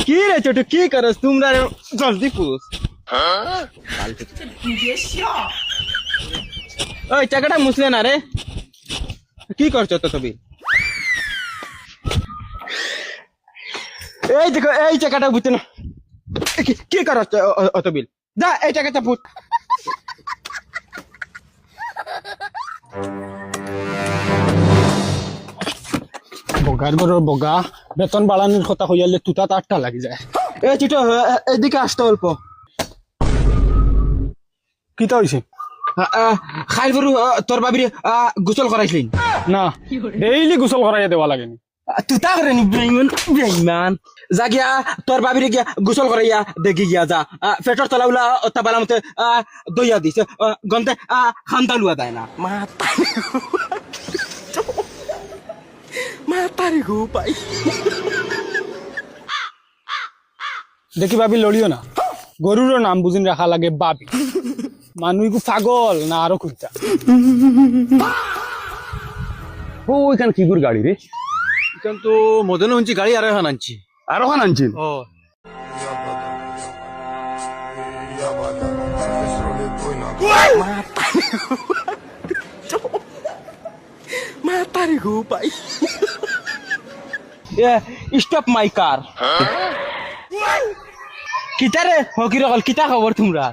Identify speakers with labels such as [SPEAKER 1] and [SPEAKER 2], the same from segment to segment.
[SPEAKER 1] কি রে ছোট কি করস তোমরা জলদি পুষ ওই চাকাটা মুছলে না রে কি করছো তো তুমি এই দেখো এই চাকাটা বুঝতে না কি করছ অতবিল যা এই চাকাটা পুষ
[SPEAKER 2] বগার ঘরের বগা বেতন বাড়ানোর কথা হইয়ালে তুতা তারটা লাগি যায়।
[SPEAKER 1] এই ছোট এদিকে আসতে অল্প
[SPEAKER 2] কিতা হইছে
[SPEAKER 1] খাই বরু তোর বাবির গোসল করাইছিলেন
[SPEAKER 2] না ডেইলি গোসল করাইয়া দেওয়া লাগেনি
[SPEAKER 1] তুতা করে নি বেইমান যা গিয়া তোর বাবির গিয়া গোসল করাইয়া দেখি গিয়া যা পেটর তলাউলা তাবালা মতে দইয়া দিছে গন্তে খান্দা লুয়া দেয় না মাতারি গো পাই
[SPEAKER 2] দেখি ভাবি লড়িও না গরুরও নাম বুঝিন রাখা লাগে বাবি মানুষ পাগল না আরো খুঁজা
[SPEAKER 3] ও ওইখানে কি করে গাড়ি রে
[SPEAKER 1] এখান তো মদন হঞ্চি গাড়ি আর এখন আনছি
[SPEAKER 3] আর ওখানে আনছেন
[SPEAKER 1] ও মাতারি গো পাই স্টপ মাই কার কিতা রে হকির কল কিতা খবর তোমরা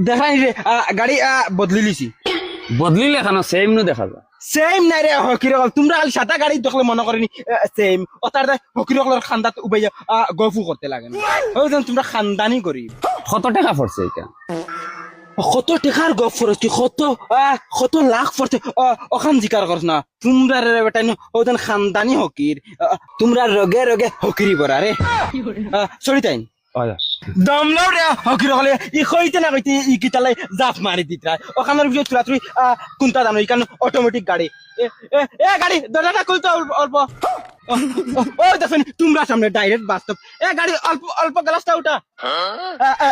[SPEAKER 1] দেখাই রে গাড়ি বদলি লিছি
[SPEAKER 3] বদলিলে এখানে সেম নো দেখা যায়
[SPEAKER 1] সেম নাই রে হকির কল তোমরা খালি সাদা গাড়ি দেখলে মনে করেনি সেম ওটার হকির কলের খান্দাত উবাইয়া গফু করতে লাগে না ওই যেন তোমরা খানদানি করি
[SPEAKER 3] কত টাকা পড়ছে এটা
[SPEAKER 1] কত টেকার গপ ফরস কি কত লাখ ফরছে ওখান জিকার করছ না তোমরা রে বেটাই ওখান খানদানি হকির তোমরা রগে রগে হকিরি বরা রে সরি তাই দমলাও রে হকির হলে ই কইতে না কইতে ই কিতালাই জাফ মারি দিতরা ওখানের ভিতরে তুলাতুই কোনটা জানো ইকান অটোমেটিক গাড়ি এ গাড়ি দরজাটা খুলতে অল্প ও দেখেন তোমরা সামনে ডাইরেক্ট বাস্তব এ গাড়ি অল্প অল্প গ্লাসটা উঠা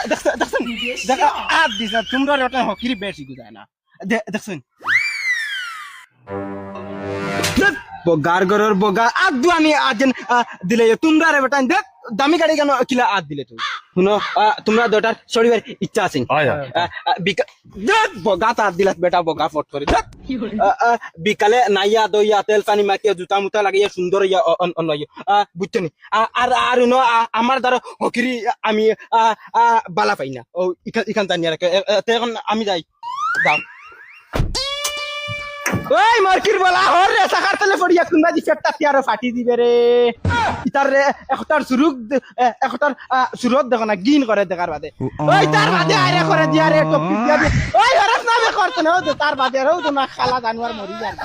[SPEAKER 1] দেখছেন দেখা আর দিস তোমরা ওটা হকিরি বেশি গুজায় না দেখছেন বগার গরর বগা আদু আমি আজেন দিলে তোমরা রে বেটা দেখ দামি গাড়ি কেন কিলা আদ দিলে তুমি শুনো তোমরা দুটার শরীরের ইচ্ছা আছে বগা তার দিলাস বেটা বগা ফট করে বিকালে নাইয়া দইয়া তেল পানি মাখিয়া জুতা মুতা লাগিয়ে সুন্দর ইয়া বুঝছো নি আর আর আমার দ্বারা হকিরি আমি বালা পাই না ও ইখান জানিয়া রাখে এখন আমি যাই যাও ওই মার্কির বলা হর রে সাকার তলে পড়িয়া কুনবা দি ফেটটা তিয়ারে ফাটি দিবে রে ইতার রে একটার সুরত দেখো না গিন করে দেখার বাদে ওই তার বাদে আরে করে দিয়া রে টপি দিয়া ওই হরস নামে করতে না তার বাদে আর ও তো না খালা জানোয়ার মরি যায়